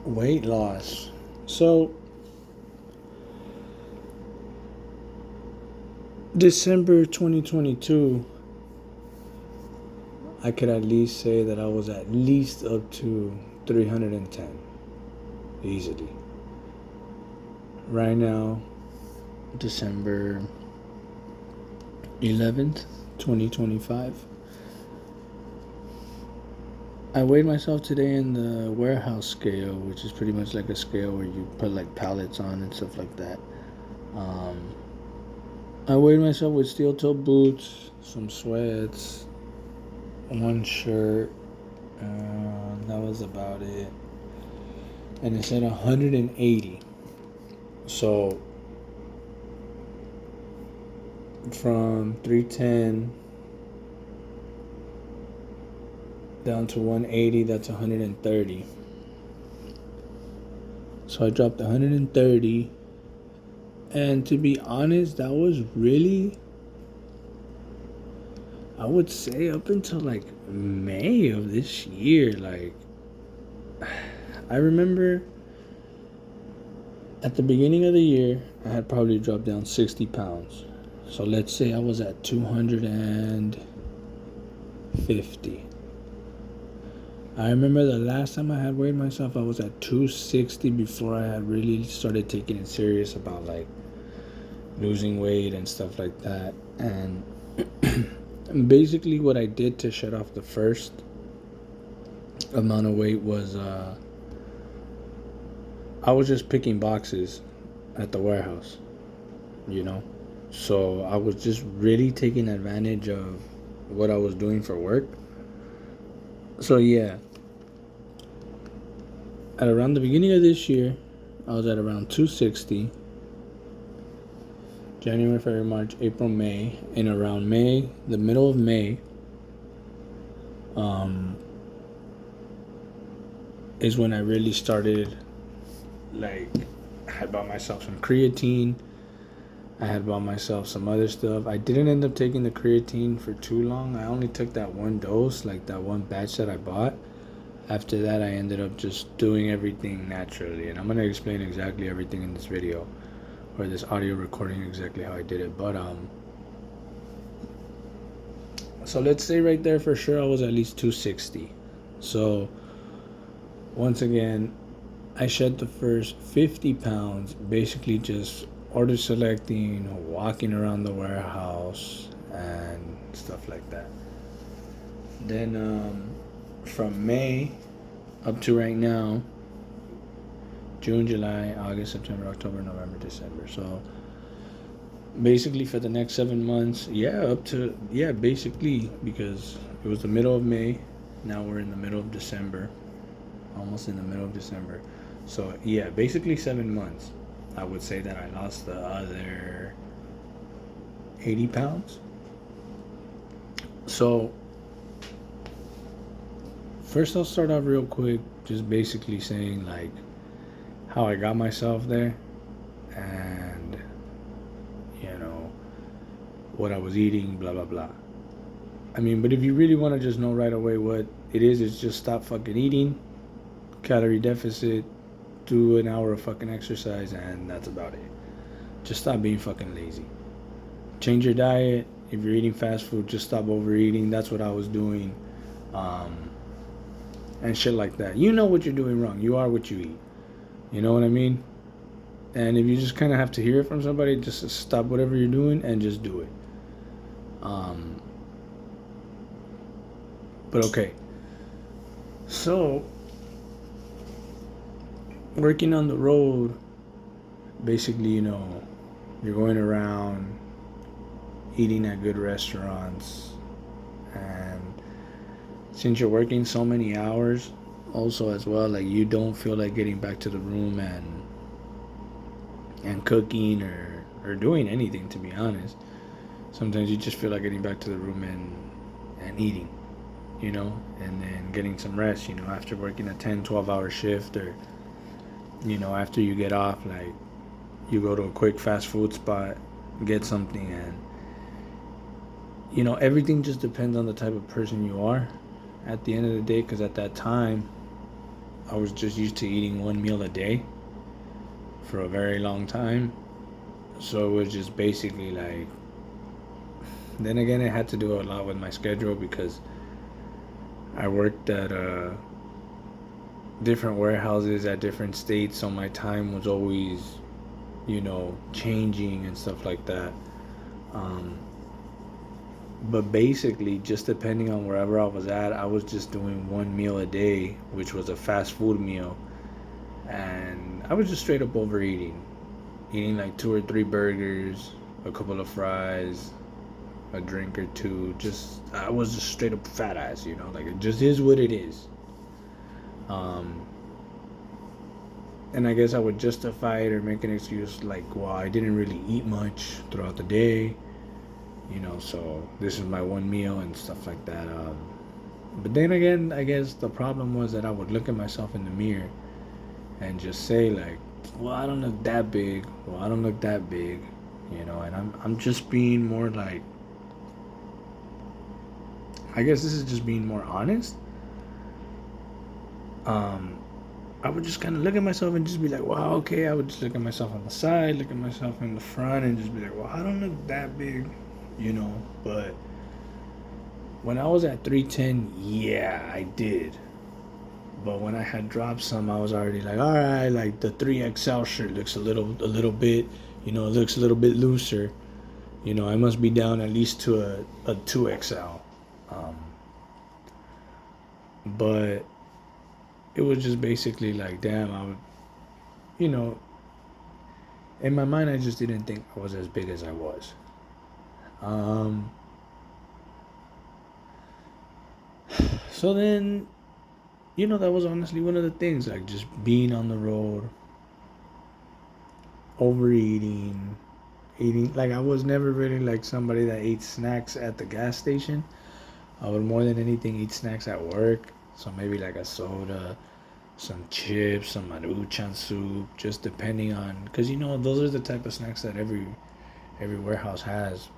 Weight loss. So, December 2022, I could at least say that I was at least up to 310 easily. Right now, December 11th, 2025. I weighed myself today in the warehouse scale, which is pretty much like a scale where you put like pallets on and stuff like that. Um, I weighed myself with steel toe boots, some sweats, one shirt. That was about it. And it said 180. So from 310 down to 180, that's 130. So I dropped 130. And to be honest, that was really, I would say, up until like May of this year. Like, I remember at the beginning of the year, I had probably dropped down 60 pounds. So let's say I was at 250. I remember the last time I had weighed myself, I was at 260 before I had really started taking it serious about like losing weight and stuff like that. And basically, what I did to shed off the first amount of weight was I was just picking boxes at the warehouse, you know? So I was just really taking advantage of what I was doing for work. So yeah, at around the beginning of this year, I was at around 260. January, February, March, April, May, and around May, the middle of May, um, is when I really started. Like, I had bought myself some creatine. I had bought myself some other stuff. I didn't end up taking the creatine for too long. I only took that one dose, like that one batch that I bought. After that, I ended up just doing everything naturally. And I'm going to explain exactly everything in this video or this audio recording, exactly how I did it. But, so let's say right there for sure I was at least 260. So, once again, I shed the first 50 pounds basically just order selecting, walking around the warehouse, and stuff like that. Then from May up to right now, June, July, August, September, October, November, December. So basically for the next 7 months, basically because it was the middle of May. Now we're in the middle of December, almost in the middle of December. So yeah, basically 7 months. I would say that I lost the other 80 pounds. So first I'll start off real quick, just basically saying like how I got myself there and you know what I was eating, blah blah blah. I mean, but if you really want to just know right away what it is, it's just stop fucking eating, calorie deficit, do an hour of fucking exercise, and that's about it. Just stop being fucking lazy. Change your diet. If you're eating fast food, just stop overeating. That's what I was doing. Um, and shit like that. You know what you're doing wrong. You are what you eat. You know what I mean? And if you just kind of have to hear it from somebody, just stop whatever you're doing and just do it. Um, but okay. So, working on the road, basically, you're going around eating at good restaurants. And since you're working so many hours, also as well, like you don't feel like getting back to the room and cooking or doing anything, to be honest. Sometimes you just feel like getting back to the room and eating, and then getting some rest, after working a 10-12 hour shift, or after you get off, like you go to a quick fast food spot, get something, and everything just depends on the type of person you are at the end of the day, because at that time I was just used to eating one meal a day for a very long time. So it was just basically like, then again, it had to do a lot with my schedule because I worked at different warehouses at different states, so my time was always, changing and stuff like that. Um, but basically, just depending on wherever I was at, I was just doing one meal a day, which was a fast food meal, and I was just straight up overeating, eating like two or three burgers, a couple of fries, a drink or two. Just I was just straight up fat ass, like it just is what it is. Um, and I guess I would justify it or make an excuse like, well, I didn't really eat much throughout the day, so this is my one meal and stuff like that. But then again, I guess the problem was that I would look at myself in the mirror and just say like, well, I don't look that big. Well, I don't look that big, and I'm just being more like, I guess this is just being more honest. Um, I would just kind of look at myself and just be like, wow, okay. I would just look at myself on the side, look at myself in the front, and just be like, well, I don't look that big, But when I was at 310, yeah, I did. But when I had dropped some, I was already like, all right, like the 3XL shirt looks a little bit, it looks a little bit looser. I must be down at least to a 2XL. Um, but it was just basically like, damn, I would, you know, in my mind, I just didn't think I was as big as I was. Um, so then, that was honestly one of the things, like just being on the road, overeating, eating. Like I was never really like somebody that ate snacks at the gas station. I would more than anything eat snacks at work. So maybe like a soda, some chips, some maruchan soup, just depending on, because those are the type of snacks that every warehouse has.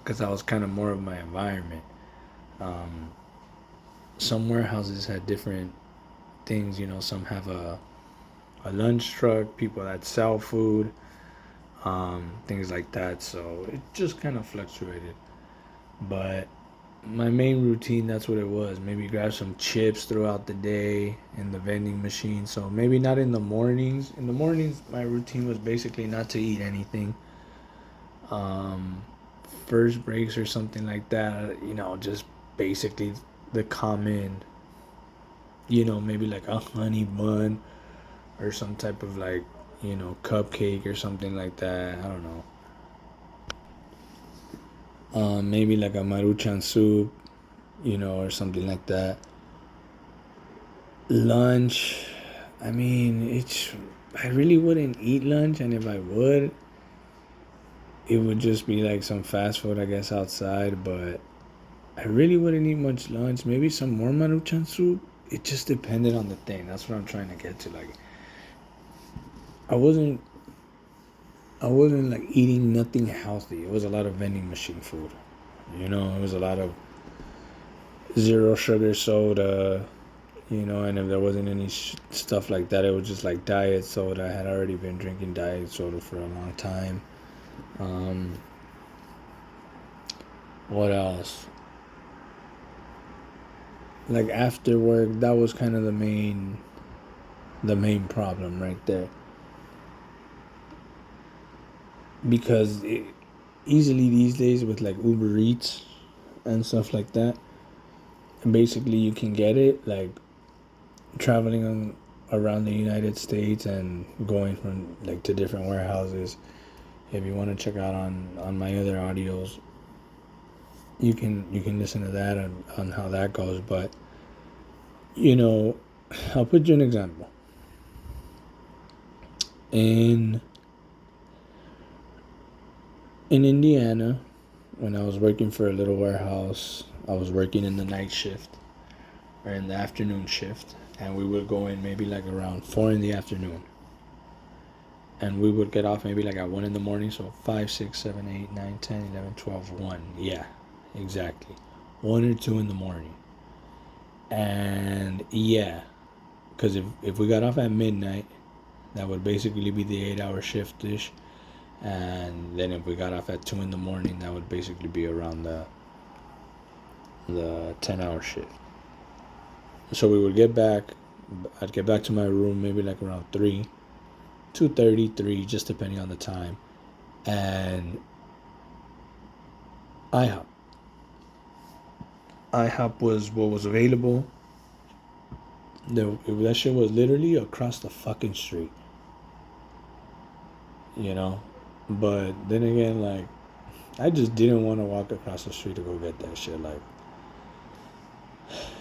Because that was kind of more of my environment. Um, some warehouses had different things. Some have a lunch truck, people that sell food, things like that. So it just kind of fluctuated. But my main routine, that's what it was. Maybe grab some chips throughout the day in the vending machine. So maybe not in the mornings. In the mornings, my routine was basically not to eat anything. Um, First breaks or something like that, just basically the common, maybe like a honey bun or some type of like, cupcake or something like that. I don't know. Maybe like a maruchan soup, or something like that. Lunch, I mean, I really wouldn't eat lunch, and if I would, it would just be like some fast food, I guess, outside, but I really wouldn't eat much lunch. Maybe some more maruchan soup. It just depended on the thing. That's what I'm trying to get to. Like, I wasn't, I wasn't like eating nothing healthy. It was a lot of vending machine food. It was a lot of zero sugar soda. And if there wasn't any stuff like that, it was just like diet soda. I had already been drinking diet soda for a long time. Um, what else? Like after work, that was kind of the main problem right there, because easily these days with like Uber Eats and stuff like that, basically you can get it like traveling around the United States and going from like to different warehouses. If you want to check out on my other audios, you can listen to that on how that goes. But you know, I'll put you an example. In in Indiana, when I was working for a little warehouse, I was working in the night shift or in the afternoon shift, and we would go in maybe like around 4 in the afternoon, and we would get off maybe like at 1 in the morning. So 5, 6, 7, 8, 9, 10, 11, 12, 1. Yeah, exactly, 1 or 2 in the morning. And yeah, because if we got off at midnight, that would basically be the 8 hour shift ish. And then if we got off at 2 in the morning, that would basically be around the 10 hour shift. So we would get back. I'd get back to my room maybe like around 3, 2:30, 3, just depending on the time. And IHOP. IHOP was what was available. That shit was literally across the fucking street. You know? But then again, like, I just didn't want to walk across the street to go get that shit. Like,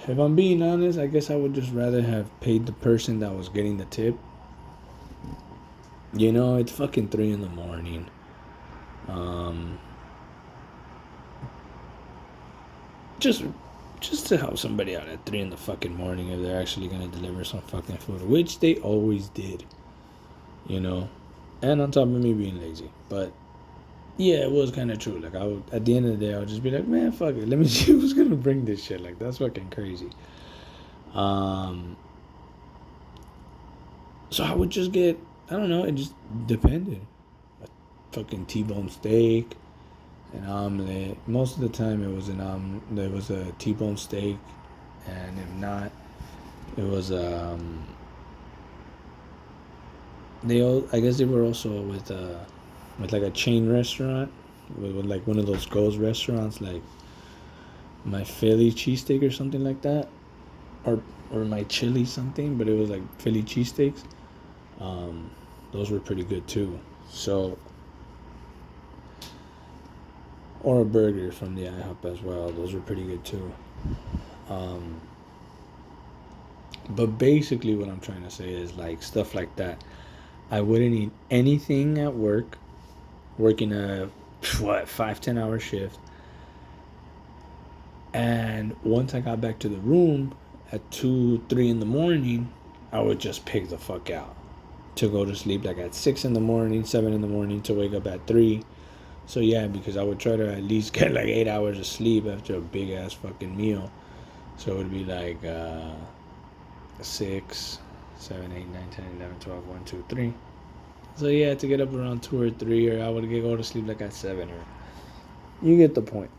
if I'm being honest, I guess I would just rather have paid the person that was getting the tip. You know, it's fucking 3 in the morning. Just to help somebody out at 3 in the fucking morning if they're actually gonna deliver some fucking food, which they always did. You know, and on top of me being lazy, but yeah, it was kind of true. Like, I would, at the end of the day, I would just be like, man, fuck it. Let me see who's gonna bring this shit. Like, that's fucking crazy. So I would just get, I don't know, it just depended. A fucking T-bone steak, an omelet. Most of the time, it was there was a T-bone steak, and if not, it was I guess they were also with like a chain restaurant, with like one of those ghost restaurants, like my Philly cheesesteak or something like that, or my chili something, but it was like Philly cheesesteaks. Those were pretty good too. So, or a burger from the IHOP as well. Those were pretty good too. But basically, what I'm trying to say is, like, stuff like that. I wouldn't eat anything at work, working a 5-10 hour shift. And once I got back to the room at 2-3 in the morning, I would just pick the fuck out to go to sleep like at 6 in the morning, 7 in the morning, to wake up at 3. So yeah, because I would try to at least get like 8 hours of sleep after a big ass fucking meal. So it would be like 6, 7, 8, 9, 10, 11, 12, 1, 2, 3. So yeah, to get up around 2 or 3, or I would go to sleep like at 7, or you get the point.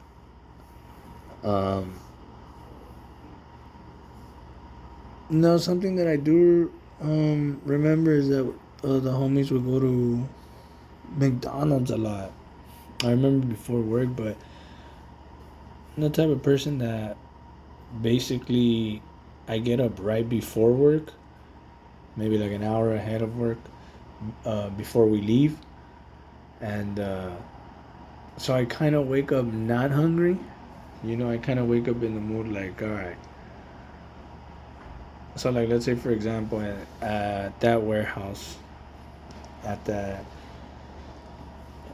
No, something that I do remember is that the homies would go to McDonald's a lot. I remember before work, but I'm the type of person that basically I get up right before work, maybe like an hour ahead of work, before we leave, and so I kind of wake up not hungry. You know, I kind of wake up in the mood like, all right. So like, let's say for example, at that warehouse, at that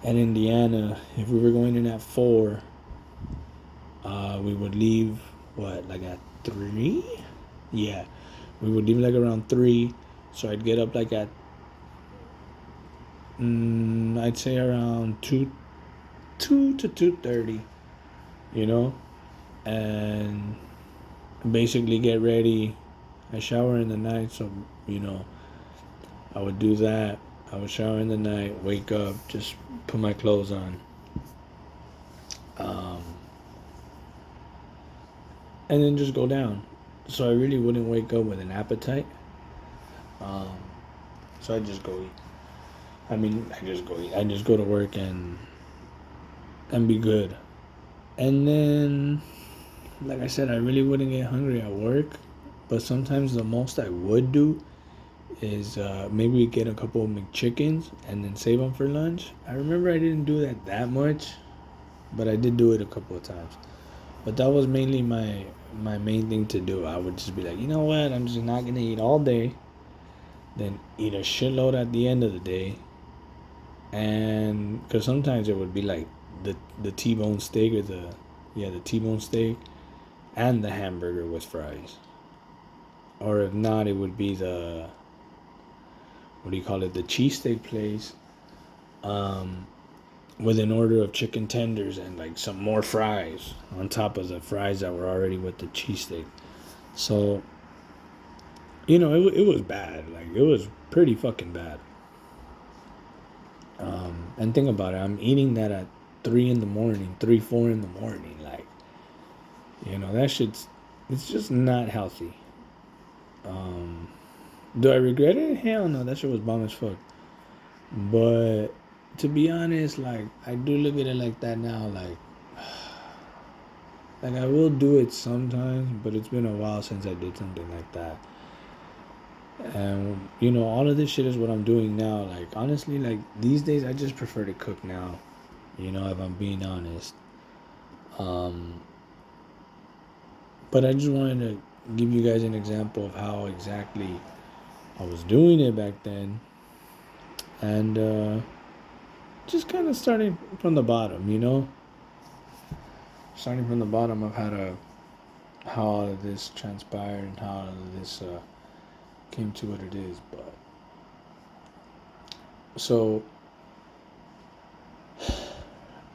in Indiana, if we were going in at 4, we would leave like at 3. Yeah, we would leave like around 3. So I'd get up like at I'd say around 2 to 2:30. You know, and basically get ready. I shower in the night, so you know, I would do that. I would shower in the night, wake up, just put my clothes on, and then just go down. So I really wouldn't wake up with an appetite. So I just go eat. I just go eat. I just go to work and be good. And then, like I said, I really wouldn't get hungry at work. But sometimes the most I would do is maybe get a couple of McChickens and then save them for lunch. I remember I didn't do that much, but I did do it a couple of times. But that was mainly my main thing to do. I would just be like, you know what, I'm just not going to eat all day, then eat a shitload at the end of the day. And because sometimes it would be like the T-bone steak, or the T-bone steak and the hamburger with fries. Or if not, it would be the, what do you call it, the cheesesteak place, with an order of chicken tenders and like some more fries on top of the fries that were already with the cheesesteak. So it was bad. Like, it was pretty fucking bad. And think about it. I'm eating that at 3 in the morning, 3, 4 in the morning. Like, that shit's, it's just not healthy. Do I regret it? Hell no. That shit was bomb as fuck. But to be honest, like, I do look at it like that now. Like I will do it sometimes, but it's been a while since I did something like that. And all of this shit is what I'm doing now. Like, honestly, like, these days I just prefer to cook now. If I'm being honest. Um, but I just wanted to give you guys an example of how exactly I was doing it back then, and just kind of starting from the bottom. Starting from the bottom of how all of this transpired and how all of this came to what it is. But so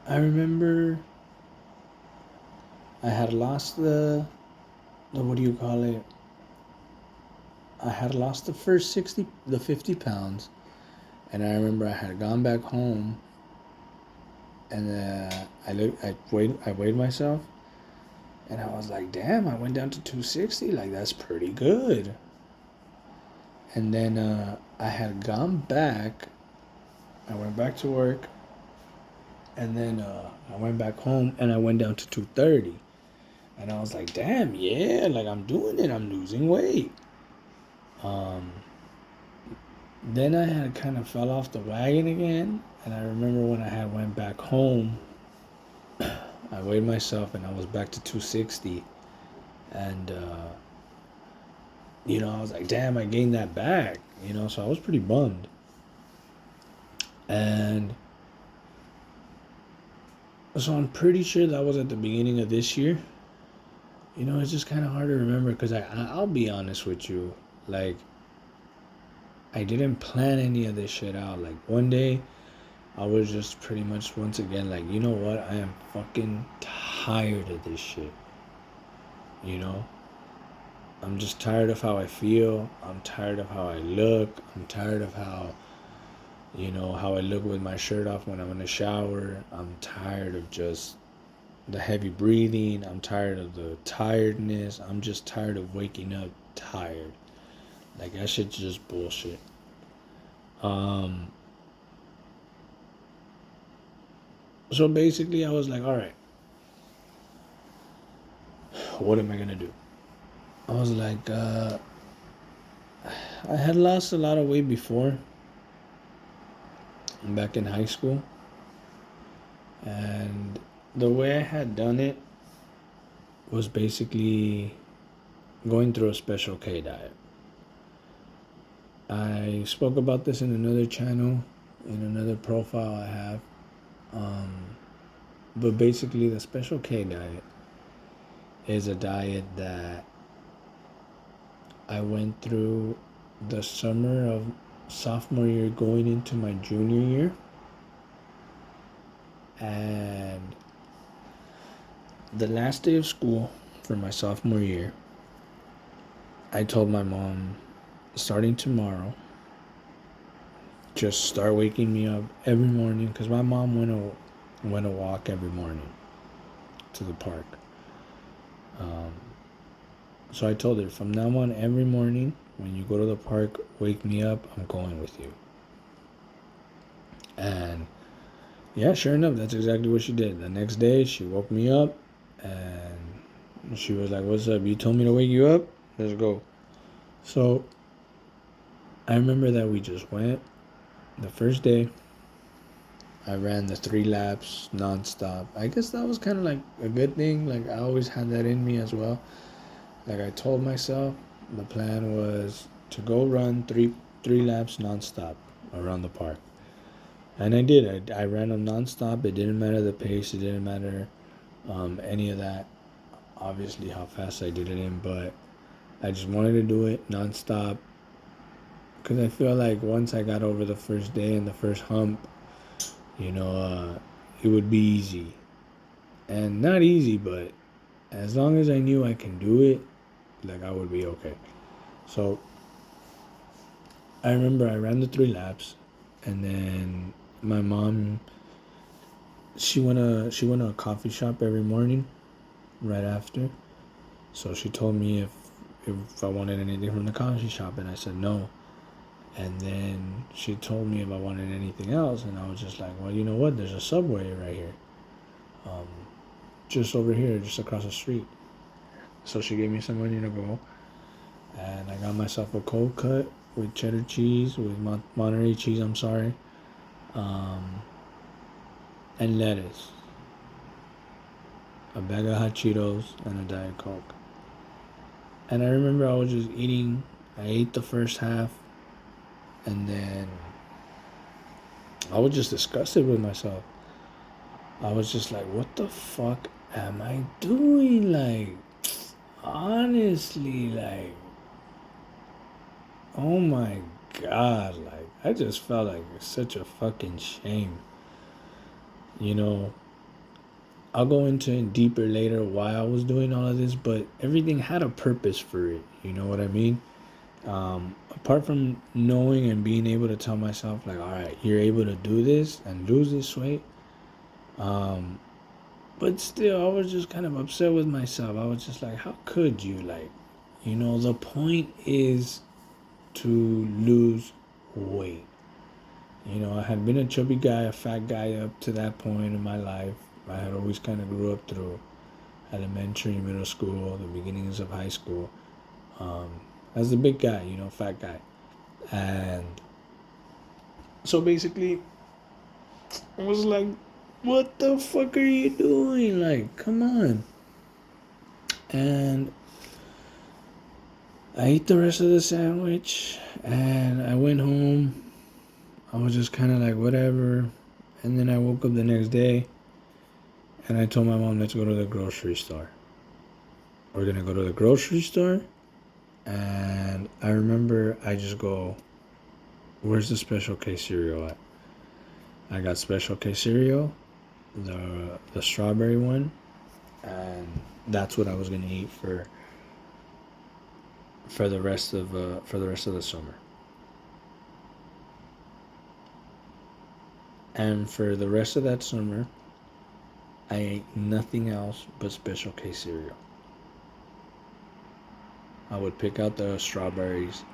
I remember I had lost the what do you call it? I had lost the first 50 pounds, and I remember I had gone back home, and I weighed myself, and I was like, damn, I went down to 260. Like, that's pretty good. And then I had gone back. I went back to work, and then I went back home, and I went down to 230. And I was like, damn, yeah, like, I'm doing it. I'm losing weight. Then I had kind of fell off the wagon again, and I remember when I had went back home, I weighed myself, and I was back to 260, and I was like, damn, I gained that back, so I was pretty bummed. And so I'm pretty sure that was at the beginning of this year. It's just kind of hard to remember because I'll be honest with you, like, I didn't plan any of this shit out. Like, one day I was just pretty much once again like, you know what? I am fucking tired of this shit. I'm just tired of how I feel. I'm tired of how I look. I'm tired of how I look with my shirt off when I'm in the shower. I'm tired of just the heavy breathing. I'm tired of the tiredness. I'm just tired of waking up tired. Like, that shit's just bullshit. So basically, I was like, all right, what am I gonna do? I was like, I had lost a lot of weight before, back in high school, and the way I had done it was basically going through a Special K diet. I spoke about this in another channel, in another profile I have. But basically, the Special K diet is a diet that I went through the summer of sophomore year going into my junior year. And the last day of school for my sophomore year, I told my mom, starting tomorrow, just start waking me up every morning, because my mom went a walk every morning to the park. So I told her, from now on, every morning when you go to the park, wake me up. I'm going with you. And yeah, sure enough, that's exactly what she did. The next day, she woke me up, and she was like, "What's up? You told me to wake you up. Let's go." So I remember that we just went. The first day, I ran the 3 laps nonstop. I guess that was kind of like a good thing. Like, I always had that in me as well. Like, I told myself the plan was to go run three laps nonstop around the park. And I did. I ran them nonstop. It didn't matter the pace. It didn't matter any of that. Obviously, how fast I did it in. But I just wanted to do it nonstop. Because I feel like once I got over the first day and the first hump, it would be easy. And not easy, but as long as I knew I can do it, like, I would be okay. So I remember I ran the 3 laps, and then my mom, she went to a coffee shop every morning right after. So she told me if I wanted anything from the coffee shop, and I said no. And then she told me if I wanted anything else, and I was just like, well, you know what? There's a Subway right here, um, just over here, just across the street. So she gave me some money to go, and I got myself a cold cut with cheddar cheese, with Monterey cheese. I'm sorry, um, and lettuce, a bag of hot Cheetos, and a Diet Coke. And I remember I was just eating. I ate the first half, and then I was just disgusted with myself. I was just like, what the fuck am I doing? Like, honestly, like, oh my god, like, I just felt like it's such a fucking shame. You know, I'll go into it deeper later why I was doing all of this, but everything had a purpose for it. You know what I mean? Apart from knowing and being able to tell myself, like, all right, you're able to do this and lose this weight. Um, but still, I was just kind of upset with myself. I was just like, how could you? Like, the point is to lose weight. I had been a chubby guy, a fat guy up to that point in my life. I had always kind of grew up through elementary, middle school, the beginnings of high school, um, as the big guy, fat guy. And so basically, I was like, what the fuck are you doing? Like, come on. And I ate the rest of the sandwich and I went home. I was just kind of like, whatever. And then I woke up the next day and I told my mom, let's go to the grocery store. We're going to go to the grocery store. And I remember I just go, where's the Special K cereal at? I got Special K cereal, the strawberry one, and that's what I was gonna eat for the rest of the summer. And for the rest of that summer, I ate nothing else but Special K cereal. I would pick out the strawberries,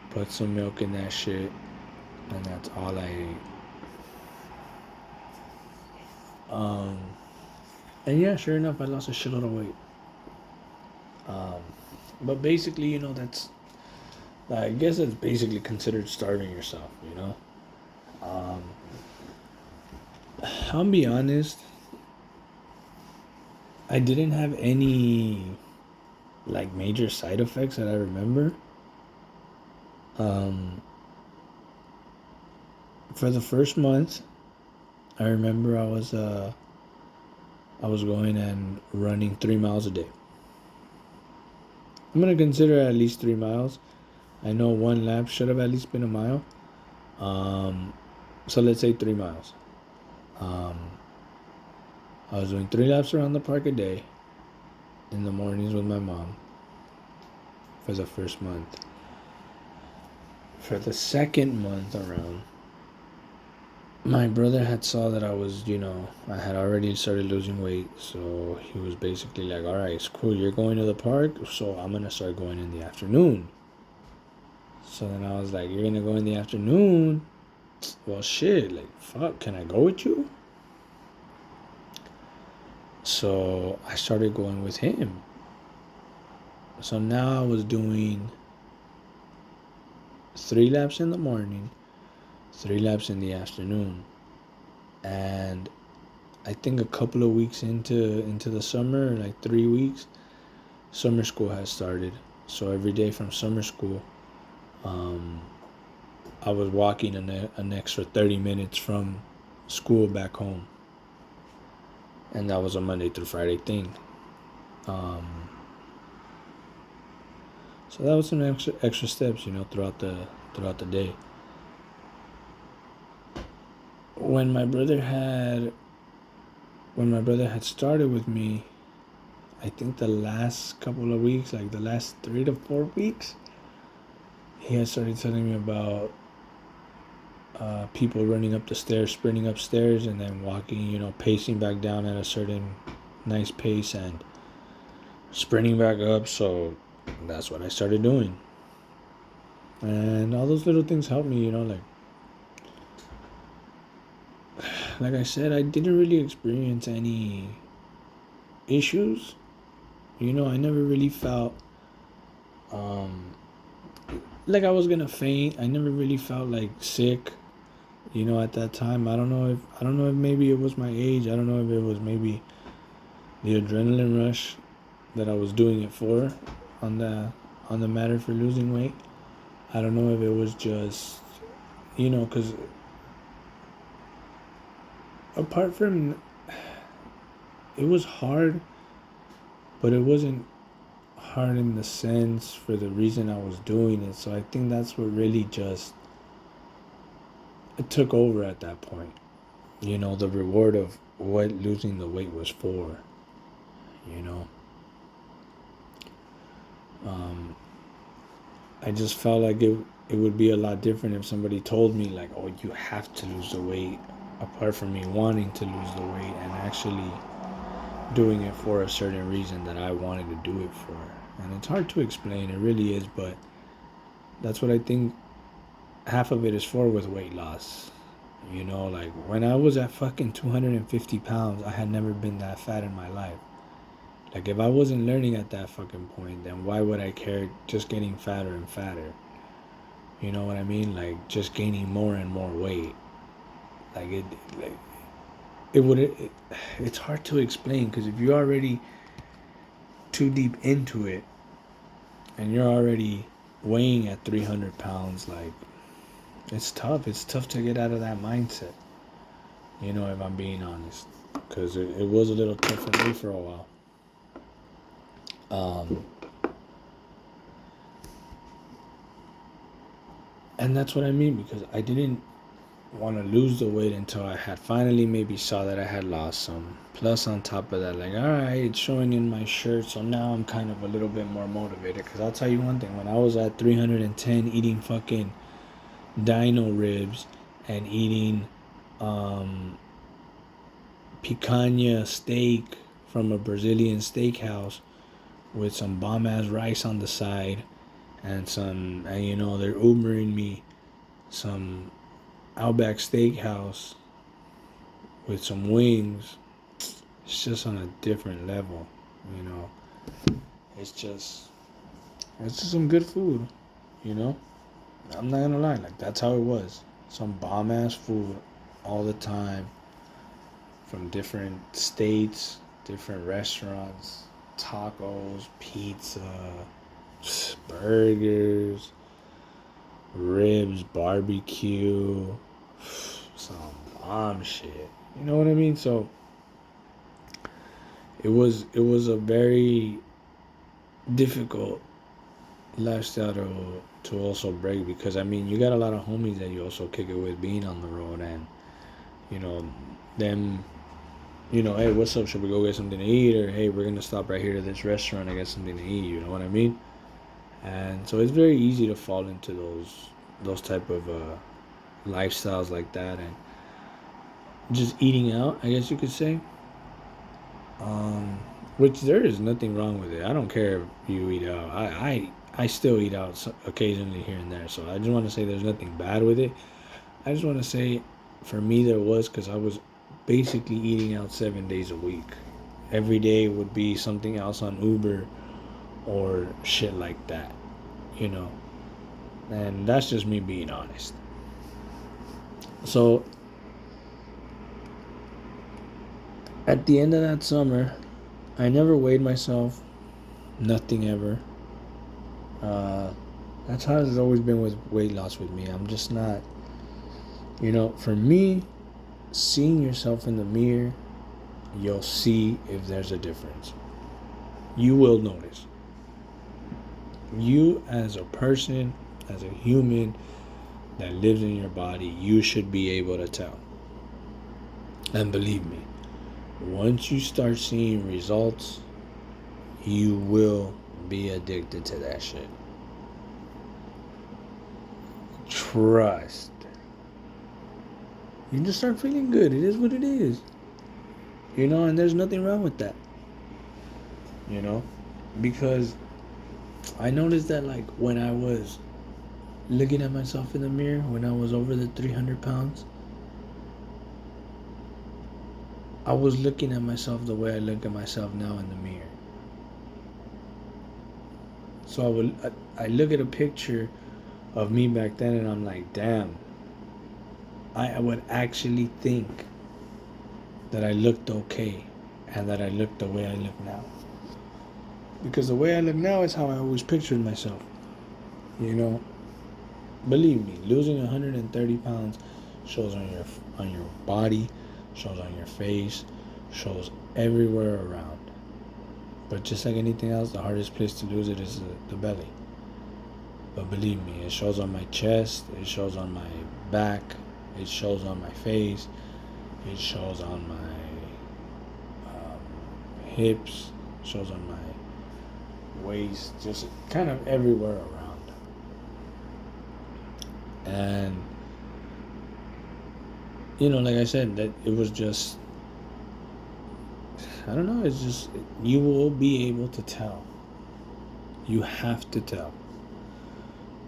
put some milk in that shit, and that's all I ate. And yeah, sure enough, I lost a shitload of weight. But basically, that's, I guess that's basically considered starving yourself, I'll be honest, I didn't have any like major side effects that I remember. Um, for the first month, I remember I was going and running 3 miles a day. I'm gonna consider at least 3 miles. I know one lap should have at least been a mile. Um, so let's say 3 miles. Um, I was doing 3 laps around the park a day in the mornings with my mom for the first month. For the second month around, my brother had saw that I was, I had already started losing weight. So he was basically like, all right, it's cool. You're going to the park. So I'm going to start going in the afternoon. So then I was like, you're going to go in the afternoon? Well, shit, like, fuck, can I go with you? So I started going with him. So now I was doing 3 laps in the morning, 3 laps in the afternoon. And I think a couple of weeks into the summer, like 3 weeks, summer school has started. So every day from summer school, I was walking an extra 30 minutes from school back home. And that was a Monday through Friday thing. So that was some extra steps, throughout the day. When my brother had started with me, I think the last couple of weeks, like the last 3 to 4 weeks, he had started telling me about people running up the stairs, sprinting upstairs, and then walking, pacing back down at a certain nice pace and sprinting back up. So that's what I started doing. And all those little things helped me, like I said, I didn't really experience any issues. I never really felt like I was gonna faint. I never really felt like sick, at that time. I don't know if maybe it was my age. I don't know if it was maybe the adrenaline rush that I was doing it for on the matter for losing weight. I don't know if it was just, because apart from, it was hard, but it wasn't hard in the sense for the reason I was doing it. So I think that's what really just, it took over at that point. The reward of what losing the weight was for, I just felt like it would be a lot different if somebody told me like, oh, you have to lose the weight, apart from me wanting to lose the weight and actually doing it for a certain reason that I wanted to do it for. And it's hard to explain, it really is, but that's what I think half of it is for with weight loss. Like when I was at fucking 250 pounds, I had never been that fat in my life. Like if I wasn't learning at that fucking point, then why would I care just getting fatter and fatter? You know what I mean? Like just gaining more and more weight. Like it's hard to explain, because if you're already too deep into it and you're already weighing at 300 pounds, like it's tough to get out of that mindset, if I'm being honest, because it was a little tough for me for a while. And that's what I mean, because I didn't want to lose the weight until I had finally maybe saw that I had lost some. Plus, on top of that, like, all right, it's showing in my shirt, so now I'm kind of a little bit more motivated. Because I'll tell you one thing, when I was at 310 eating fucking dino ribs and eating picanha steak from a Brazilian steakhouse with some bomb ass rice on the side and they're Ubering me some Outback Steakhouse with some wings. It's just on a different level, It's just some good food, I'm not gonna lie, like that's how it was. Some bomb ass food all the time from different states, different restaurants, tacos, pizza, burgers, ribs, barbecue, some bomb shit. You know what I mean? So it was a very difficult lifestyle to also break, because I mean you got a lot of homies that you also kick it with being on the road, and them hey, what's up, should we go get something to eat, or hey, we're gonna stop right here to this restaurant and get something to eat, you know what I mean? And so it's very easy to fall into those type of lifestyles like that, and just eating out, I guess you could say. Which there is nothing wrong with it. I don't care if you eat out. I still eat out occasionally here and there. So I just want to say there's nothing bad with it. I just want to say, for me there was, because I was basically eating out 7 days a week. Every day would be something else on Uber or shit like that, And that's just me being honest. So at the end of that summer, I never weighed myself. Nothing ever. That's how it's always been with weight loss with me. I'm just not, for me, seeing yourself in the mirror, you'll see if there's a difference. You will notice. You as a person, as a human that lives in your body, you should be able to tell. And believe me, once you start seeing results, you will be addicted to that shit. crust, you just start feeling good. It is what it is. And there's nothing wrong with that. You know? Because I noticed that, like, when I was looking at myself in the mirror, when I was over the 300 pounds, I was looking at myself the way I look at myself now in the mirror. So I look at a picture of me back then and I'm like, damn, I would actually think that I looked okay and that I looked the way I look now. Because the way I look now is how I always pictured myself. Believe me, losing 130 pounds shows on your body, shows on your face, shows everywhere around. But just like anything else, the hardest place to lose it is the belly. But believe me, it shows on my chest, it shows on my back, it shows on my face, it shows on my hips, shows on my waist, just kind of everywhere around. And, like I said, that it was just, I don't know, it's just, you will be able to tell. You have to tell.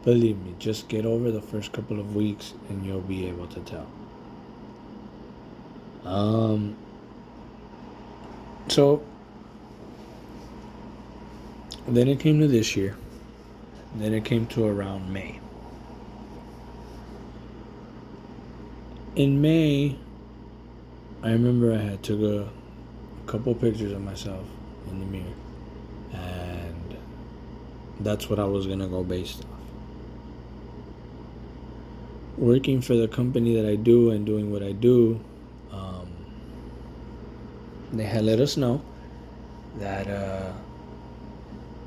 Believe me, just get over the first couple of weeks and you'll be able to tell. So then it came to this year. Then it came to around May. In May, I remember I had took a couple pictures of myself in the mirror, and that's what I was gonna go based off. Working for the company that I do and doing what I do, they had let us know that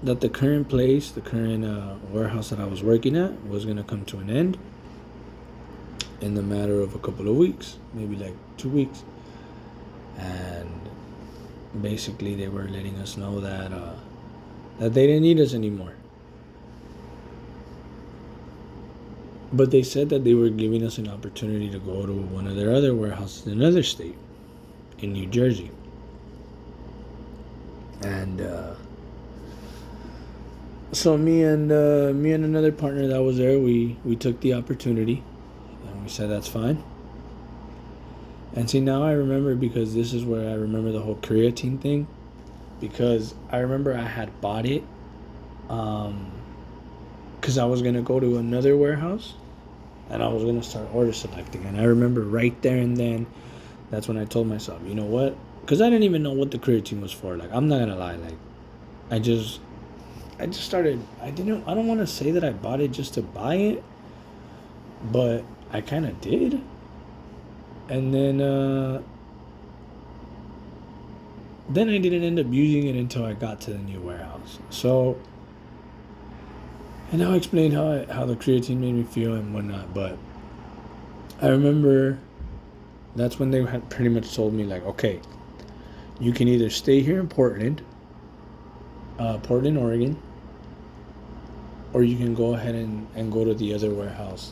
the current place, the current warehouse that I was working at, was gonna come to an end in the matter of a couple of weeks, maybe like 2 weeks. And basically they were letting us know that they didn't need us anymore. But they said that they were giving us an opportunity to go to one of their other warehouses in another state, in New Jersey. And so me and another partner that was there, we took the opportunity, and we said that's fine. And see, now I remember, because this is where I remember the whole creatine thing, because I remember I had bought it because I was going to go to another warehouse and I was going to start order selecting. And I remember right there and then, that's when I told myself, you know what? Because I didn't even know what the creatine was for. Like, I'm not going to lie. Like, I just started, I don't want to say that I bought it just to buy it, but I kind of did. And then I didn't end up using it until I got to the new warehouse. So, and I'll explain how the creatine made me feel and whatnot. But I remember that's when they had pretty much told me, like, okay, you can either stay here in Portland, Oregon, or you can go ahead and go to the other warehouse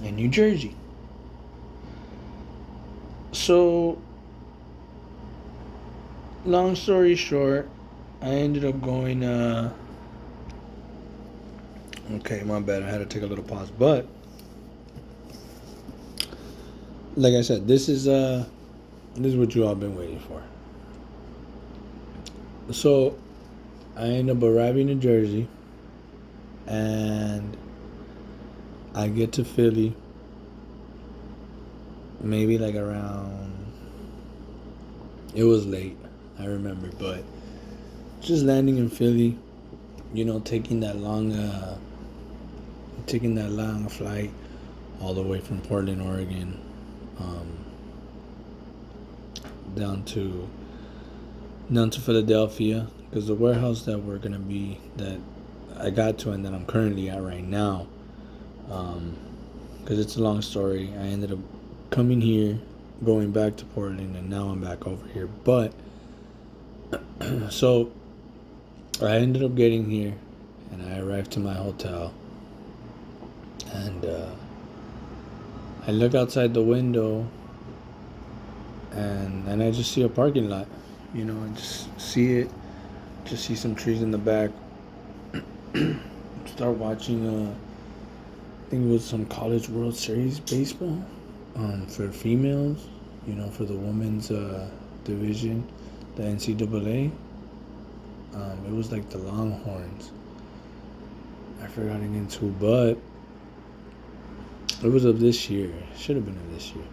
in New Jersey. So, long story short, I ended up going, okay, my bad, I had to take a little pause, but, like I said, this is what you all been waiting for. So, I ended up arriving in Jersey, and I get to Philly, maybe like around, it was late, I remember, but just landing in Philly, taking that long flight all the way from Portland, Oregon, down to Philadelphia, because the warehouse that I got to and that I'm currently at right now, because it's a long story, I ended up coming here, going back to Portland, and now I'm back over here. But so I ended up getting here, and I arrived to my hotel, And I look outside the window, and I just see a parking lot. I just see it. Just see some trees in the back. Start watching. I think it was some College World Series baseball. For females. For the women's division, the NCAA. It was like the Longhorns. I forgot against who, but it was of this year. Should have been of this year.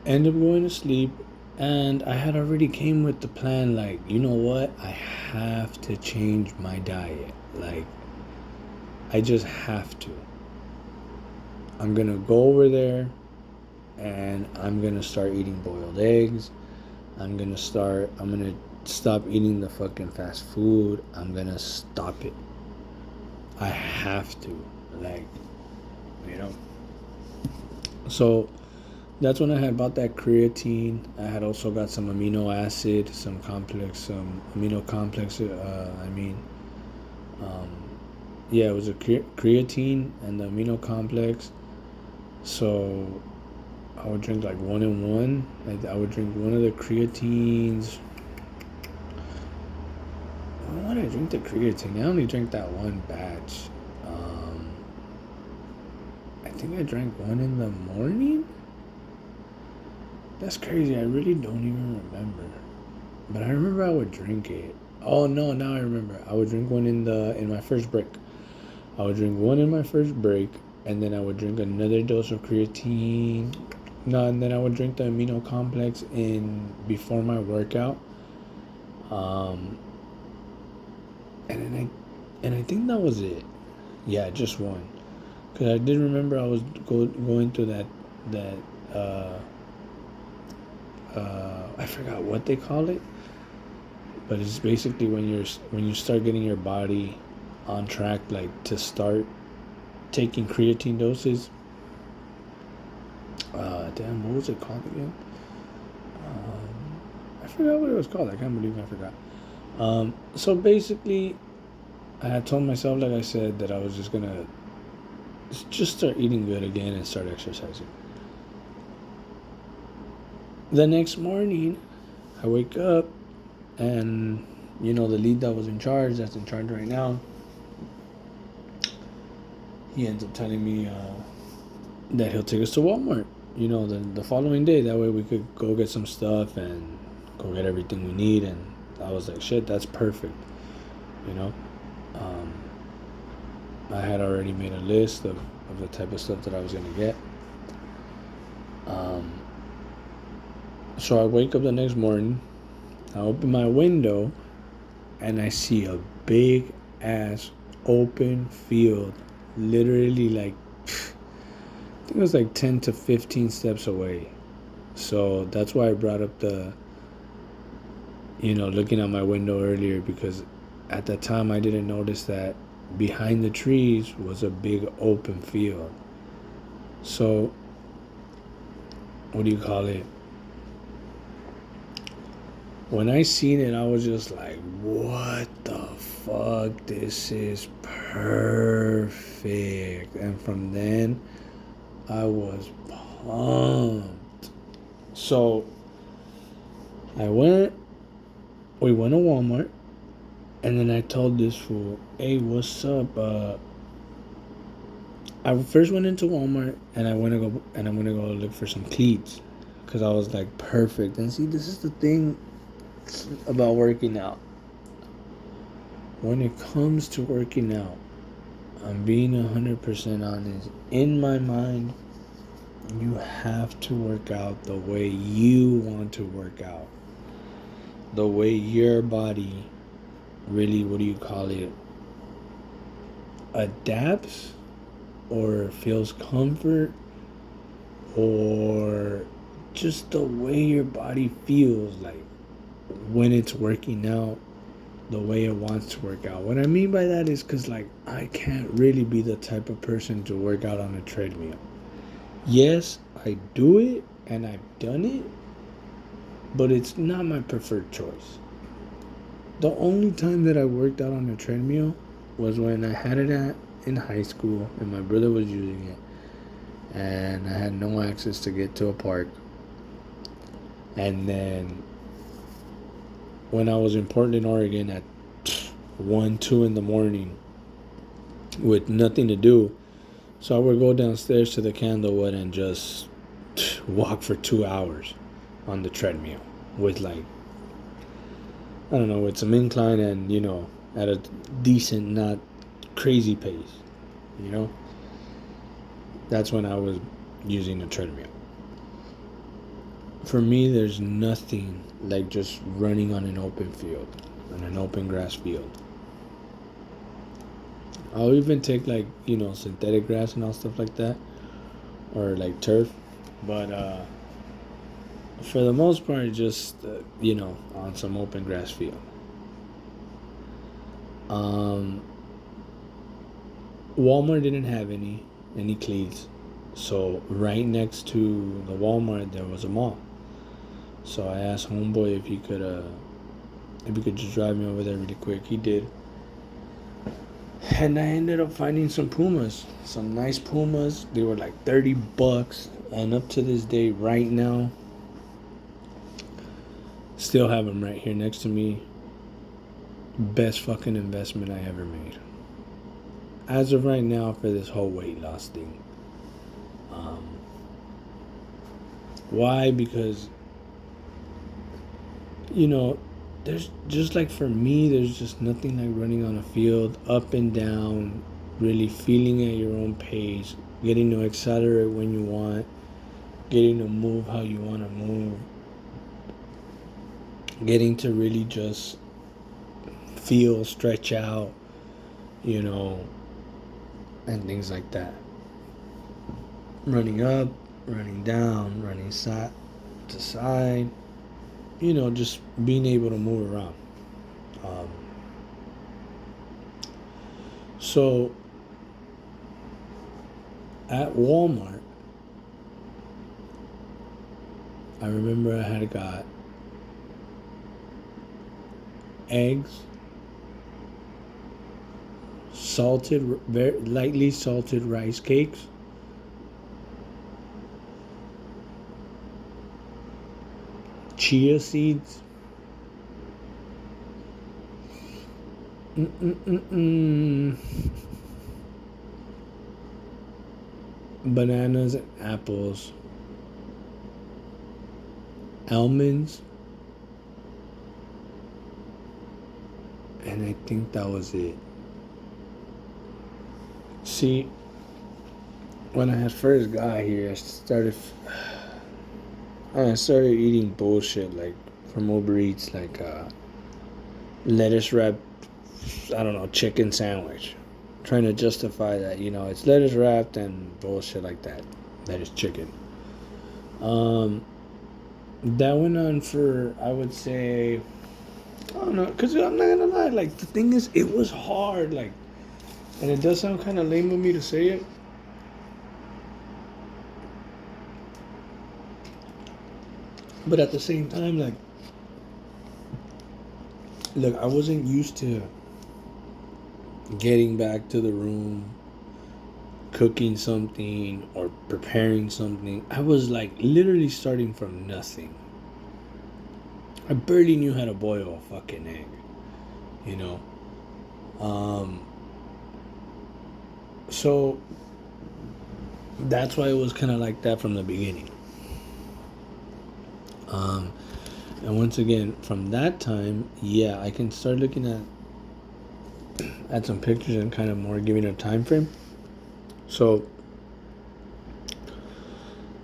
End up going to sleep, and I had already came with the plan, like, you know what? I have to change my diet. Like, I just have to. I'm going to go over there, and I'm going to start eating boiled eggs. I'm going to stop eating the fucking fast food. I'm going to stop it. I have to. Like, So that's when I had bought that creatine. I had also got some amino acid, some amino complex. Yeah, it was a creatine and the amino complex. So I would drink like 1 and 1. I would drink one of the creatines. When would I drink the creatine? I only drank that one batch. I think I drank one in the morning. That's crazy. I really don't even remember. But I remember I would drink it. Oh no, now I remember. I would drink one in my first break. I would drink one in my first break, and then I would drink another dose of creatine. No, and then I would drink the amino complex before my workout. And I think that was it. Yeah, just one. Cause I did remember I was going through that I forgot what they call it, but it's basically when you start getting your body on track, like to start taking creatine doses. What was it called again? I forgot what it was called. I can't believe I forgot. So basically, I had told myself, like I said, that I was just gonna start eating good again and start exercising. The next morning, I wake up, and the lead that's in charge right now, he ends up telling me that he'll take us to Walmart. The following day. That way we could go get some stuff and go get everything we need. And I was like, shit, that's perfect. I had already made a list of the type of stuff that I was gonna get. So I wake up the next morning, I open my window, and I see a big ass open field, literally like, I think it was like 10 to 15 steps away. So that's why I brought up looking out my window earlier, because at that time I didn't notice that behind the trees was a big open field. So, what do you call it? When I seen it, I was just like, what the fuck? This is perfect. And from then, I was pumped. So, we went to Walmart, and then I told this fool, hey, what's up? I first went into Walmart, and I'm gonna go look for some cleats, because I was like, perfect. And see, this is the thing about working out. When it comes to working out, I'm being 100% honest. In my mind, you have to work out the way you want to work out. The way your body really, adapts or feels comfort, or just the way your body feels like when it's working out, the way it wants to work out. What I mean by that is because, like, I can't really be the type of person to work out on a treadmill. Yes, I do it, and I've done it, but it's not my preferred choice. The only time that I worked out on a treadmill was when I had it in high school and my brother was using it, and I had no access to get to a park. And then when I was in Portland, Oregon at 1, 2 in the morning with nothing to do, so I would go downstairs to the Candlewood and just walk for 2 hours on the treadmill with like, I don't know, with some incline and, at a decent, not crazy pace, you know? That's when I was using the treadmill. For me, there's nothing like just running on an open field, on an open grass field. I'll even take like, synthetic grass and all stuff like that, or like turf. But for the most part, just, on some open grass field. Walmart didn't have any cleats. So right next to the Walmart, there was a mall. So I asked homeboy if he could just drive me over there really quick. He did. And I ended up finding some Pumas, some nice Pumas. They were like $30, and up to this day, right now, still have them right here next to me. Best fucking investment I ever made. As of right now, for this whole weight loss thing. Why? Because, there's just like, for me, there's just nothing like running on a field up and down, really feeling at your own pace, getting to accelerate when you want, getting to move how you want to move, getting to really just feel, stretch out, and things like that. Running up, running down, running side to side, just being able to move around. So at Walmart, I remember I had got eggs, very lightly salted rice cakes, chia seeds, bananas and apples, almonds, and I think that was it. See, when I had first got here, I started eating bullshit like from Uber Eats, like lettuce wrapped, I don't know, chicken sandwich. Trying to justify that, it's lettuce wrapped and bullshit like that. That is chicken. That went on for, I would say, I don't know, because I'm not gonna lie, like, the thing is, it was hard, like, and it does sound kind of lame of me to say it, but at the same time, like, look, I wasn't used to getting back to the room, cooking something or preparing something. I was like literally starting from nothing. I barely knew how to boil a fucking egg, so that's why it was kind of like that from the beginning. And once again, from that time, yeah, I can start looking at some pictures and kind of more giving a time frame. So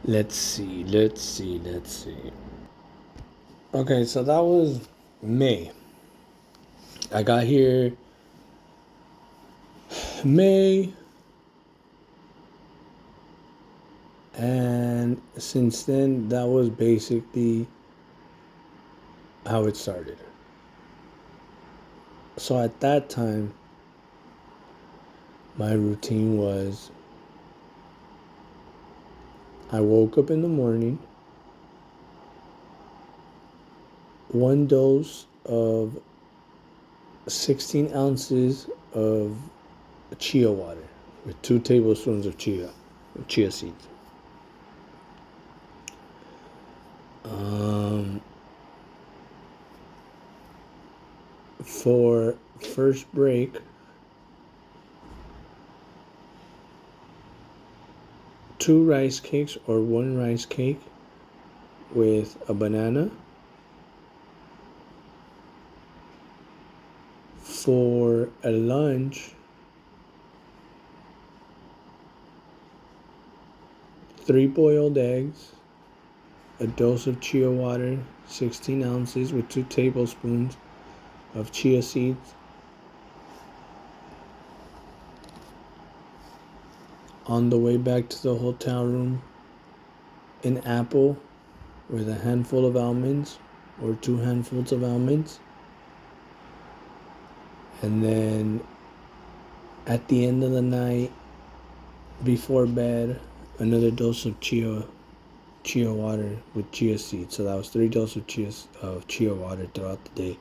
let's see. Okay, so that was May. I got here May, and since then, that was basically how it started. So at that time, my routine was I woke up in the morning, one dose of 16 ounces of chia water with 2 tablespoons of chia seeds. For first break, 2 rice cakes or 1 rice cake with a banana. For a lunch, 3 boiled eggs, a dose of chia water, 16 ounces with 2 tablespoons of chia seeds. On the way back to the hotel room, an apple with a handful of almonds or 2 handfuls of almonds. And then at the end of the night, before bed, another dose of chia water with chia seeds. So that was 3 doses of chia water throughout the day.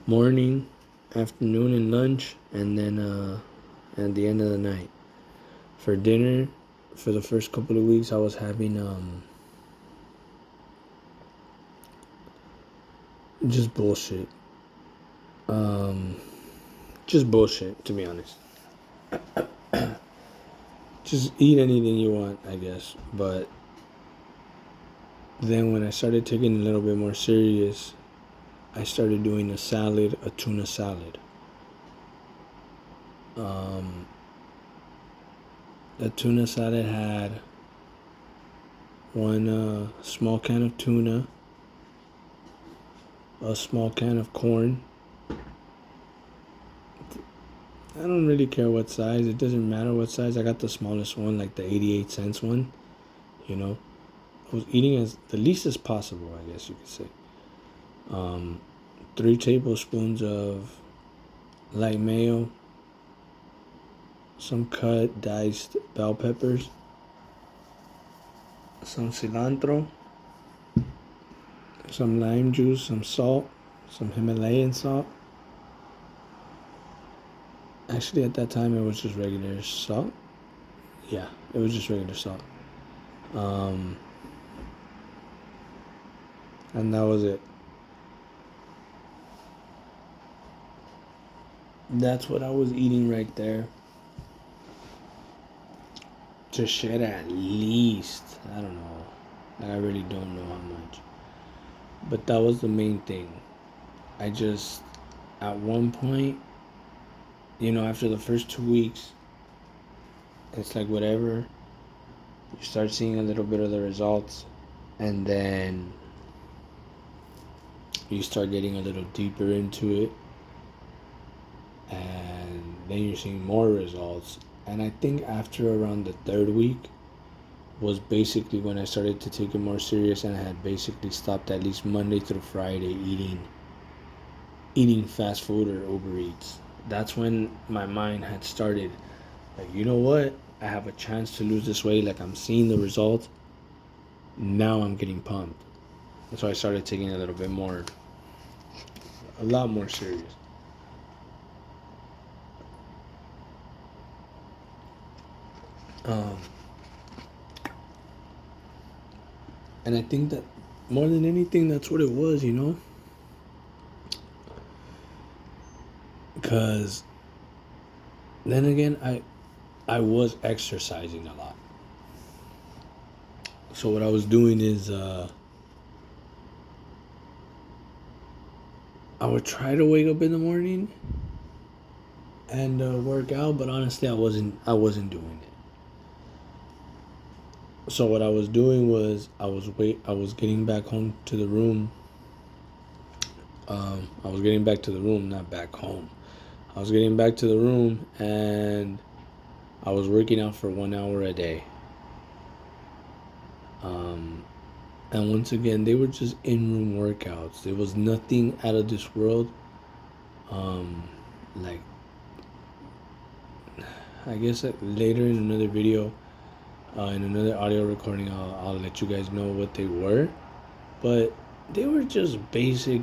Morning, afternoon, and lunch, and then at the end of the night. For dinner, for the first couple of weeks, I was having just bullshit. Just bullshit, to be honest. Just eat anything you want, I guess. But then when I started taking it a little bit more serious, I started doing a tuna salad. The tuna salad had 1 small can of tuna, a small can of corn. I don't really care what size. It doesn't matter what size. I got the smallest one, like the 88 cents one. You know, I was eating as the least as possible, I guess you could say. 3 tablespoons of light mayo, some cut diced bell peppers, some cilantro, some lime juice, some salt, some Himalayan salt. Actually, at that time, it was just regular salt. Yeah, it was just regular salt. And that was it. That's what I was eating right there. To shed at least, I don't know. I really don't know how much. But that was the main thing. I just, at one point, after the first 2 weeks, it's like whatever. You start seeing a little bit of the results, and then you start getting a little deeper into it, and then you're seeing more results. And I think after around the 3rd week was basically when I started to take it more serious, and I had basically stopped at least Monday through Friday eating fast food or Uber Eats. That's when my mind had started, like, you know what? I have a chance to lose this weight. Like, I'm seeing the results. Now I'm getting pumped. And so I started taking it a lot more serious. And I think that more than anything, that's what it was, Because then again, I was exercising a lot. So what I was doing is I would try to wake up in the morning and work out, but honestly, I wasn't doing it. So what I was doing was I was getting back home to the room. I was getting back to the room, not back home. I was getting back to the room, and I was working out for 1 hour a day. And once again, they were just in-room workouts. There was nothing out of this world. Like, I guess later in another video, in another audio recording, I'll let you guys know what they were. But they were just basic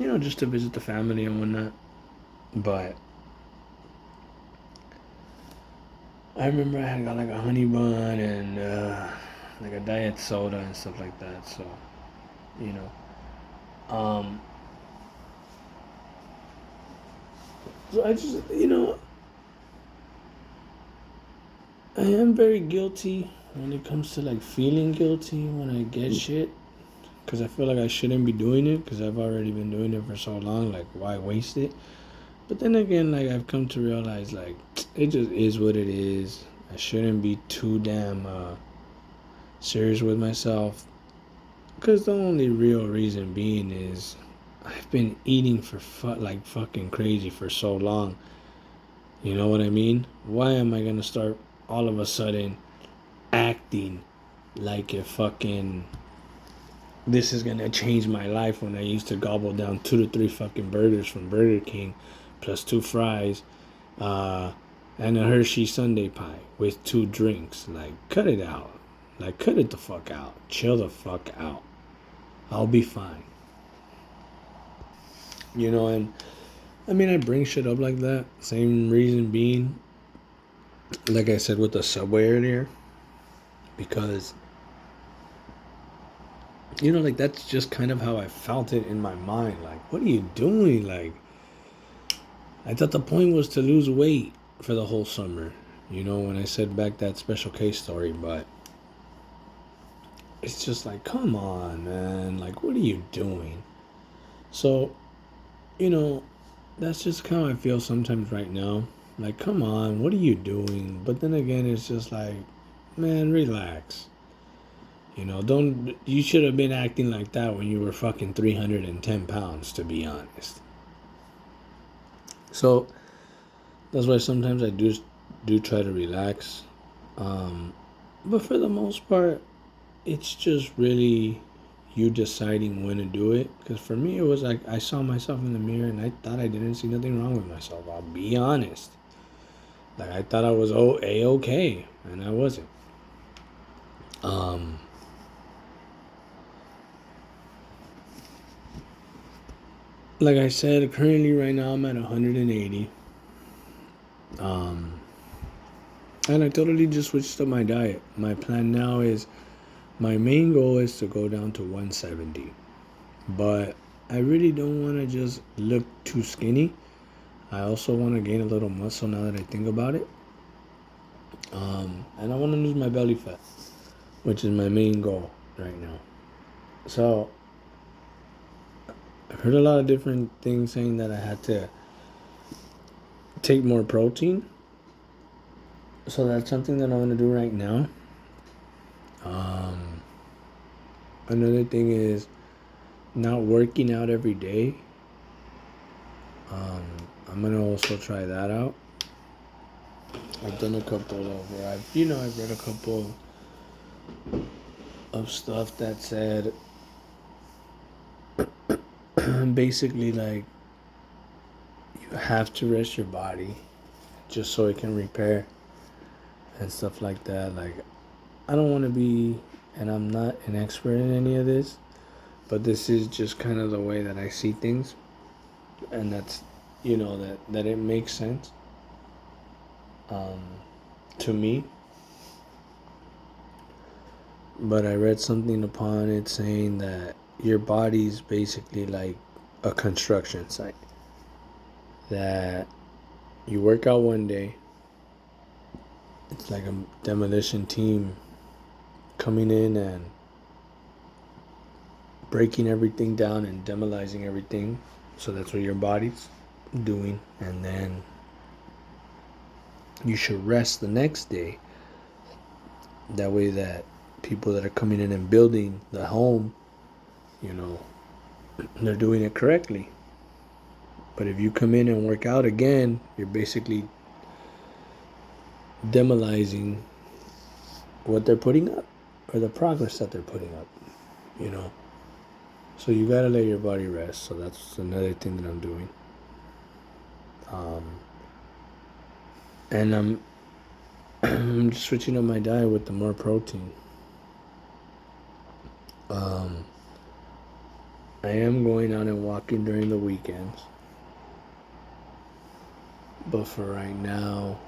just to visit the family and whatnot. But I remember I had got like a honey bun and like a diet soda and stuff like that. So, you know, so I just, I am very guilty when it comes to like feeling guilty when I get shit. Because I feel like I shouldn't be doing it because I've already been doing it for so long. Like, why waste it? But then again, like, I've come to realize, like, it just is what it is. I shouldn't be too damn serious with myself. Because the only real reason being is I've been eating for like fucking crazy for so long. You know what I mean? Why am I gonna start all of a sudden acting like if fucking this is gonna change my life when I used to gobble down 2 to 3 fucking burgers from Burger King, plus 2 fries, uh, and a Hershey Sundae pie with 2 drinks? Like, cut it out. Like, cut it the fuck out. Chill the fuck out. I'll be fine. And I mean, I bring shit up like that. Same reason being, like I said with the Subway earlier, because like that's just kind of how I felt it in my mind. Like, what are you doing? Like, I thought the point was to lose weight for the whole summer, when I said back that special case story, but it's just like, come on, man. Like, what are you doing? So, that's just how I feel sometimes right now. Like, come on, what are you doing? But then again, it's just like, man, relax. You should have been acting like that when you were fucking 310 pounds, to be honest. So, that's why sometimes I do try to relax. But for the most part, it's just really you deciding when to do it. Because for me, it was like I saw myself in the mirror and I thought I didn't see nothing wrong with myself. I'll be honest. Like, I thought I was A-okay, and I wasn't. Like I said, currently right now I'm at 180. And I totally just switched up my diet. My plan now is, my main goal is to go down to 170. But I really don't want to just look too skinny. I also want to gain a little muscle now that I think about it. And I want to lose my belly fat, which is my main goal right now. So I've heard a lot of different things saying that I had to take more protein. So that's something that I want to do right now. Another thing is not working out every day. I'm gonna also try that out. I've done a couple of where I've read a couple of stuff that said basically like you have to rest your body just so it can repair and stuff like that. Like, I don't want to be, and I'm not an expert in any of this, but this is just kind of the way that I see things, and that's that it makes sense to me. But I read something upon it saying that your body's basically like a construction site. That you work out one day, it's like a demolition team coming in and breaking everything down and demolizing everything. So that's what your body's doing. And then you should rest the next day. That way that people that are coming in and building the home, they're doing it correctly. But if you come in and work out again, you're basically demolizing what they're putting up, or the progress that they're putting up, So you gotta let your body rest. So that's another thing that I'm doing. And I'm just switching up my diet with the more protein. I am going out and walking during the weekends. But for right now,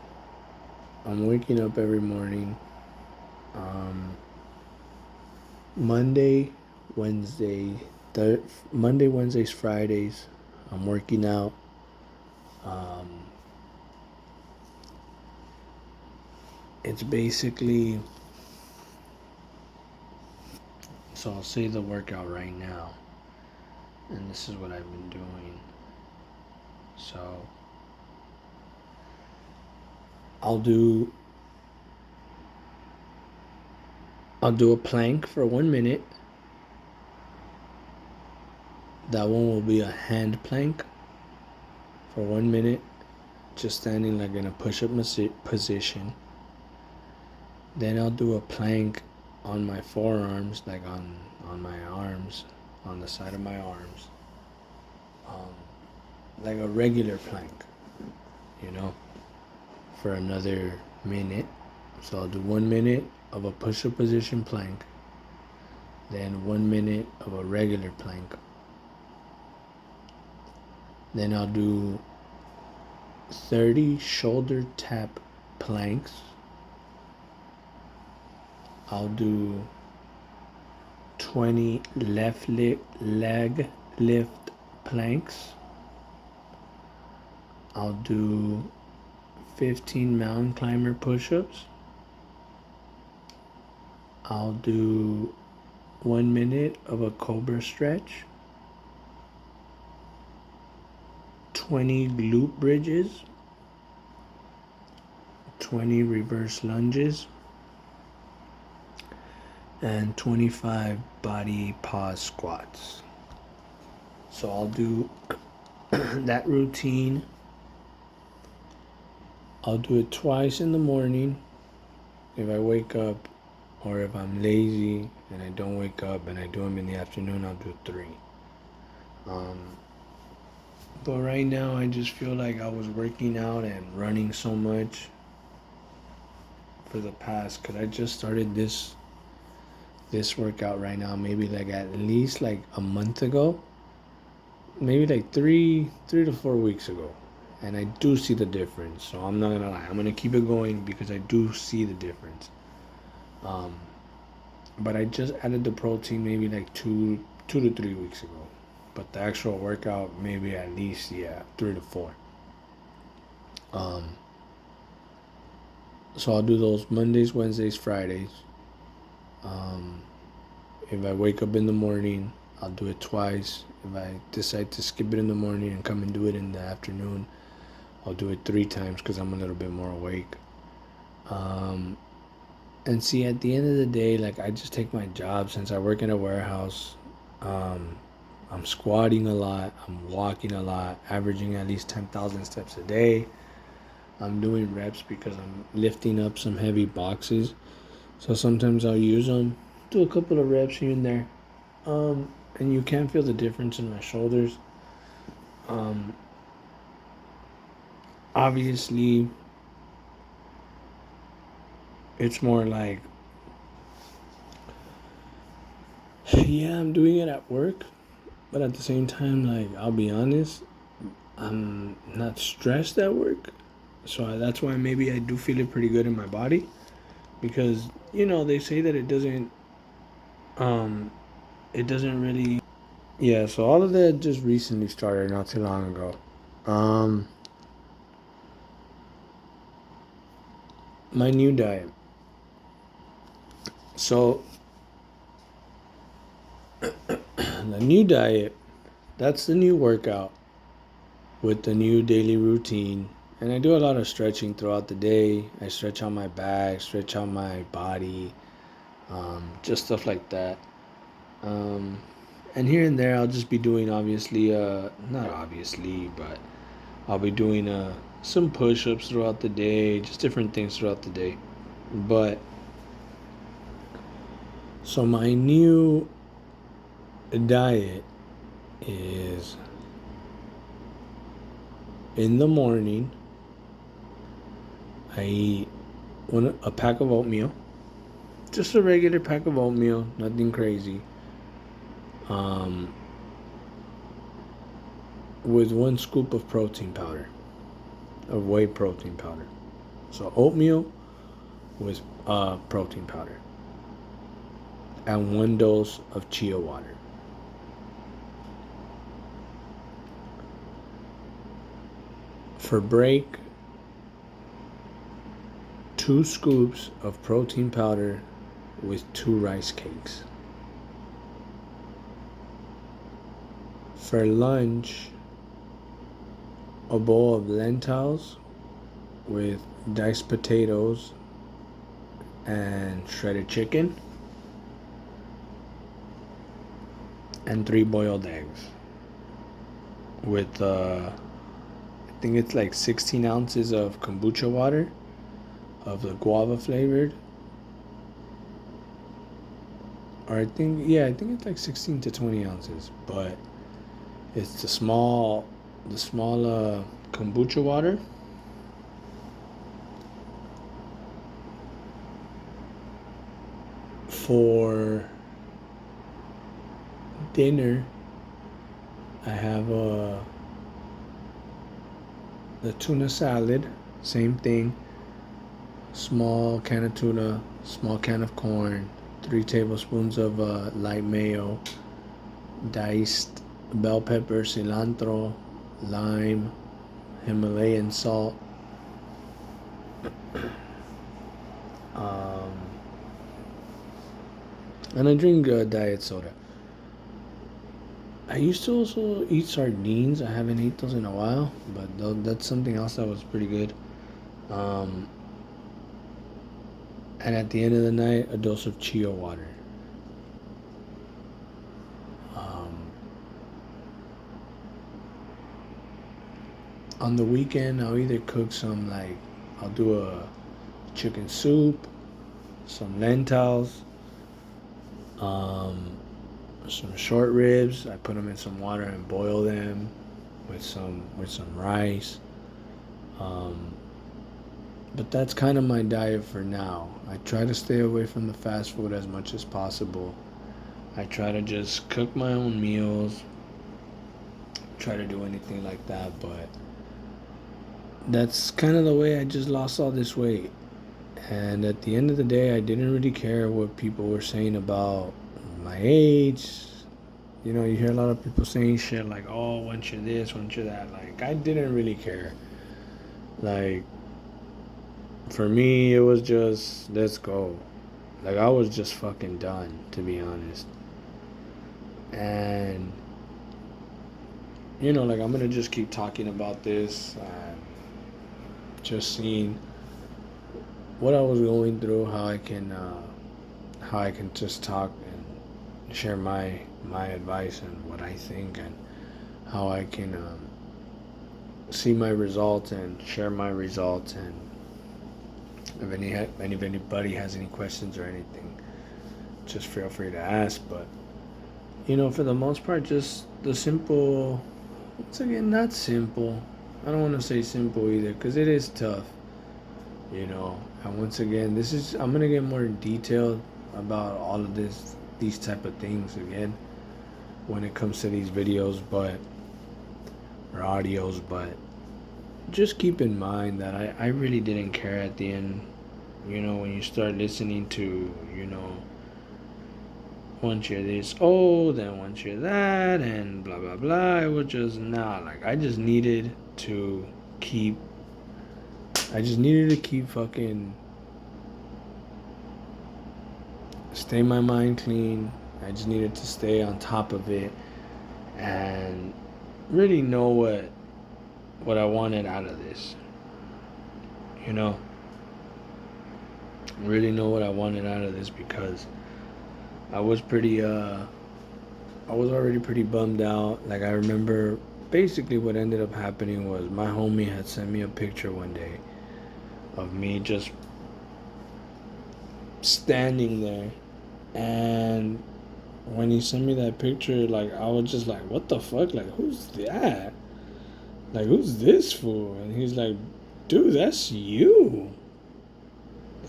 I'm waking up every morning. Um, Monday, Wednesday, Monday, Wednesdays, Fridays, I'm working out. Um, it's basically, so I'll say the workout right now, and this is what I've been doing. So I'll do I'll do a plank for 1 minute. That one will be a hand plank for 1 minute, just standing like in a push-up position. Then I'll do a plank on my forearms, like on my arms, on the side of my arms, um, like a regular plank, you know, for another minute. So I'll do 1 minute of a push-up position plank, then 1 minute of a regular plank. Then I'll do 30 shoulder tap planks. I'll do 20 left leg lift planks. I'll do 15 mountain climber push-ups. I'll do 1 minute of a cobra stretch. 20 glute bridges. 20 reverse lunges. And 25 body pause squats. So I'll do that routine. I'll do it twice in the morning if I wake up, or if I'm lazy and I don't wake up and I do them in the afternoon, I'll do 3. But right now I just feel like I was working out and running so much for the past, because I just started this workout right now, maybe like at least like a month ago, maybe like 3 to 4 weeks ago, and I do see the difference. So I'm not gonna lie, I'm gonna keep it going because I do see the difference. But I just added the protein maybe like 2 to 3 weeks ago, but the actual workout maybe at least 3 to 4. So I'll do those Mondays, Wednesdays, Fridays. If I wake up in the morning, I'll do it twice. If I decide to skip it in the morning and come and do it in the afternoon, I'll do it 3 times because I'm a little bit more awake. And see, at the end of the day, like, I just take my job, since I work in a warehouse. I'm squatting a lot, I'm walking a lot, averaging at least 10,000 steps a day. I'm doing reps because I'm lifting up some heavy boxes. So sometimes I'll use them, do a couple of reps here and there. And you can feel the difference in my shoulders. Obviously, it's more like, yeah, I'm doing it at work, but at the same time, like, I'll be honest, I'm not stressed at work. So that's why maybe I do feel it pretty good in my body, because they say that it doesn't really. Yeah, so all of that just recently started, not too long ago. My new diet. So the new diet, that's the new workout with the new daily routine. And I do a lot of stretching throughout the day. I stretch out my back, stretch out my body, just stuff like that. And here and there, I'll just be doing, obviously, not obviously, but I'll be doing some push-ups throughout the day, just different things throughout the day. But so my new diet is, in the morning, I eat a pack of oatmeal, just a regular pack of oatmeal, nothing crazy. with 1 scoop of protein powder, of whey protein powder. So oatmeal with protein powder, and 1 dose of chia water. For break, 2 scoops of protein powder with 2 rice cakes. For lunch, a bowl of lentils with diced potatoes and shredded chicken, and 3 boiled eggs with I think it's like 16 ounces of kombucha water, of the guava flavored, or I think it's like 16 to 20 ounces, but it's the small kombucha water. For dinner, I have the tuna salad, same thing. Small can of tuna, small can of corn, 3 tablespoons of light mayo, diced bell pepper, cilantro, lime, Himalayan salt, and I drink diet soda. I used to also eat sardines. I haven't eaten those in a while, but that's something else that was pretty good. And at the end of the night, a dose of chia water. On the weekend, I'll either cook I'll do a chicken soup, some lentils, some short ribs. I put them in some water and boil them with some rice. But that's kind of my diet for now. I try to stay away from the fast food as much as possible. I try to just cook my own meals, try to do anything like that, but that's kind of the way I just lost all this weight. And at the end of the day, I didn't really care what people were saying about my age. You know, you hear a lot of people saying shit like, oh, once you're this, once you're that. Like, I didn't really care. Like, for me, it was just, let's go. Like, I was just fucking done, to be honest. And, you know, like, I'm gonna just keep talking about this. Just seeing what I was going through, how I can just talk and share my advice and what I think, and how I can see my results and share my results. And if anybody has any questions or anything, just feel free to ask. But you know, for the most part, just the simple. Once again, not simple. I don't want to say simple either, because it is tough, you know. And once again, I'm gonna get more detailed about all of these type of things again when it comes to these videos, or audios. But just keep in mind that I really didn't care at the end. You know, when you start listening to, you know, once you're this old and once you're that and blah blah blah, it was just not like I just needed to keep fucking stay my mind clean. I just needed to stay on top of it and really know what I wanted out of this. You know? Really know what I wanted out of this, because I was already pretty bummed out. Like, I remember basically what ended up happening was my homie had sent me a picture one day of me just standing there, and when he sent me that picture, like, I was just like, what the fuck? Like, who's that? Like, who's this fool? And he's like, dude, that's you.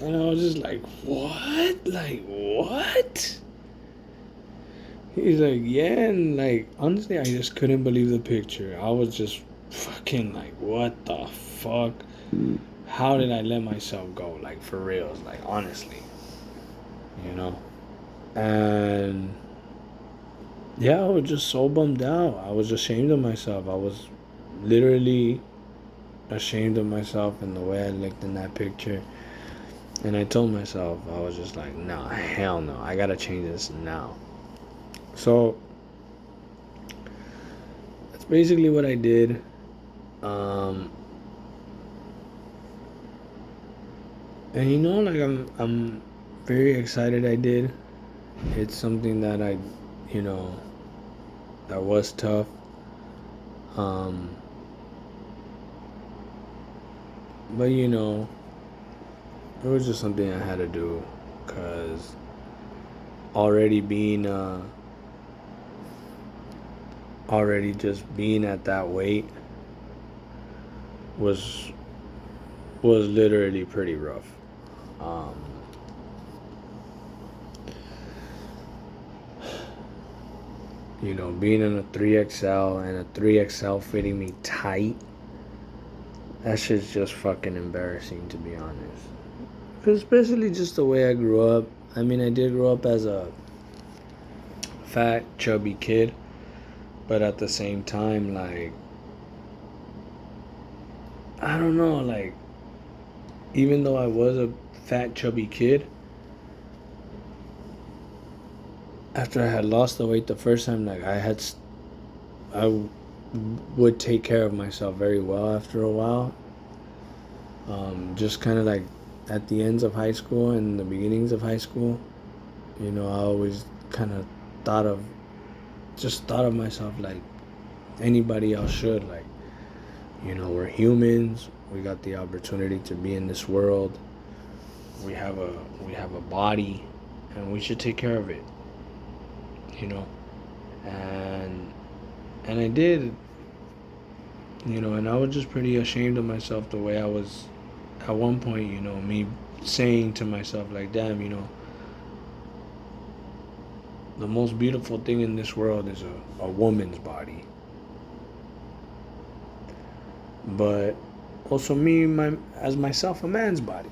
And I was just like, what? Like, what? He's like, yeah, and like honestly, I just couldn't believe the picture. I was just fucking like, what the fuck? How did I let myself go? Like for reals, like honestly, you know. And yeah, I was just so bummed out. I was ashamed of myself. I was literally ashamed of myself and the way I looked in that picture. And I told myself, I was just like, nah, hell no, I gotta change this now. So that's basically what I did. Um, and like I'm very excited I did. It's something that you know, that was tough. Um, but it was just something I had to do, cause already being already just being at that weight was literally pretty rough. Um, being in a 3XL and a 3XL fitting me tight, that shit's just fucking embarrassing, to be honest. Cause especially just the way I grew up. I mean, I did grow up as a fat, chubby kid, but at the same time, like, I don't know, like, even though I was a fat, chubby kid, after I had lost the weight the first time, like, would take care of myself very well after a while. Just kind of like at the ends of high school and the beginnings of high school, I always kind of thought of thought of myself like anybody else should. Like, we're humans. We got the opportunity to be in this world. We have a body, and we should take care of it. You know, and I did. And I was just pretty ashamed of myself the way I was at one point. Me saying to myself like, damn, the most beautiful thing in this world is a woman's body. But also me, as myself, a man's body,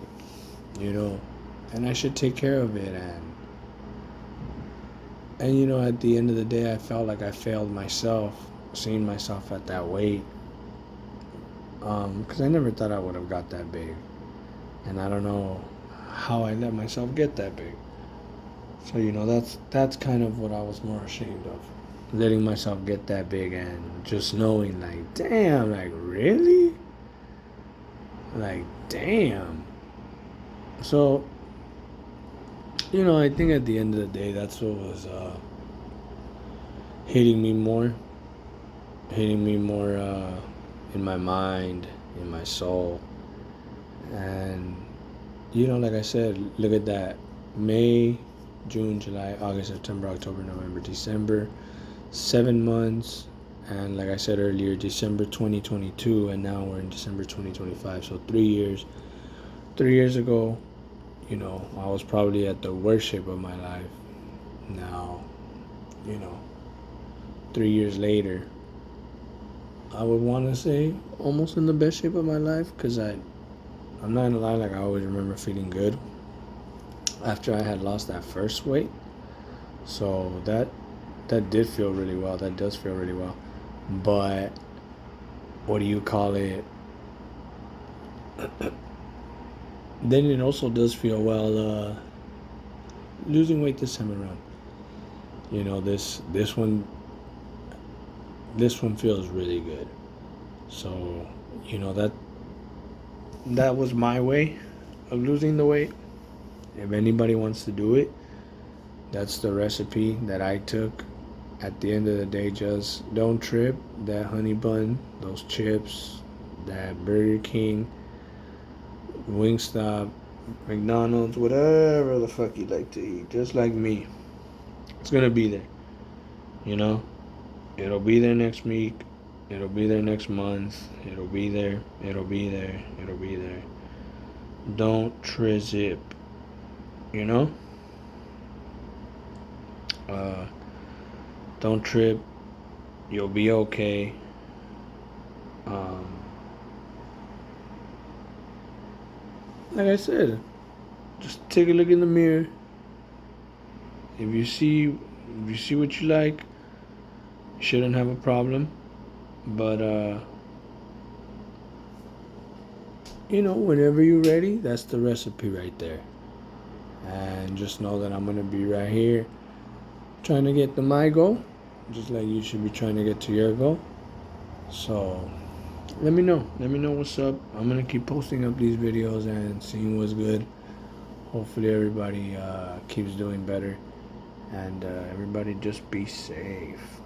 and I should take care of it. And at the end of the day, I felt like I failed myself, seeing myself at that weight, because I never thought I would have got that big, and I don't know how I let myself get that big. So that's kind of what I was more ashamed of, letting myself get that big and just knowing like, damn, like really, like damn. So I think at the end of the day, that's what was hitting me more, in my mind, in my soul, and like I said, look at that, May, June, July, August, September, October, November, December, 7 months. And like I said earlier, December 2022, and now we're in December 2025. So 3 years. 3 years ago, I was probably at the worst shape of my life. Now, you know, 3 years later, I would want to say almost in the best shape of my life, because I'm not gonna lie, like I always remember feeling good after I had lost that first weight. So that did feel really well. That does feel really well. But what do you call it? Then it also does feel well losing weight this time around. This one feels really good. So that was my way of losing the weight. If anybody wants to do it, that's the recipe that I took. At the end of the day, just don't trip. That honey bun, those chips, that Burger King, Wingstop, McDonald's, whatever the fuck you like to eat, just like me, it's gonna be there. You know, it'll be there next week. It'll be there next month. It'll be there. It'll be there. It'll be there. Don't trizip. You know. Uh, Don't trip. You'll be okay. Like I said, just take a look in the mirror. If you see what you like, you shouldn't have a problem. But whenever you're ready, that's the recipe right there. And just know that I'm gonna be right here trying to get to my goal, just like you should be trying to get to your goal. So let me know. Let me know what's up. I'm gonna keep posting up these videos and seeing what's good. Hopefully everybody keeps doing better, and everybody just be safe.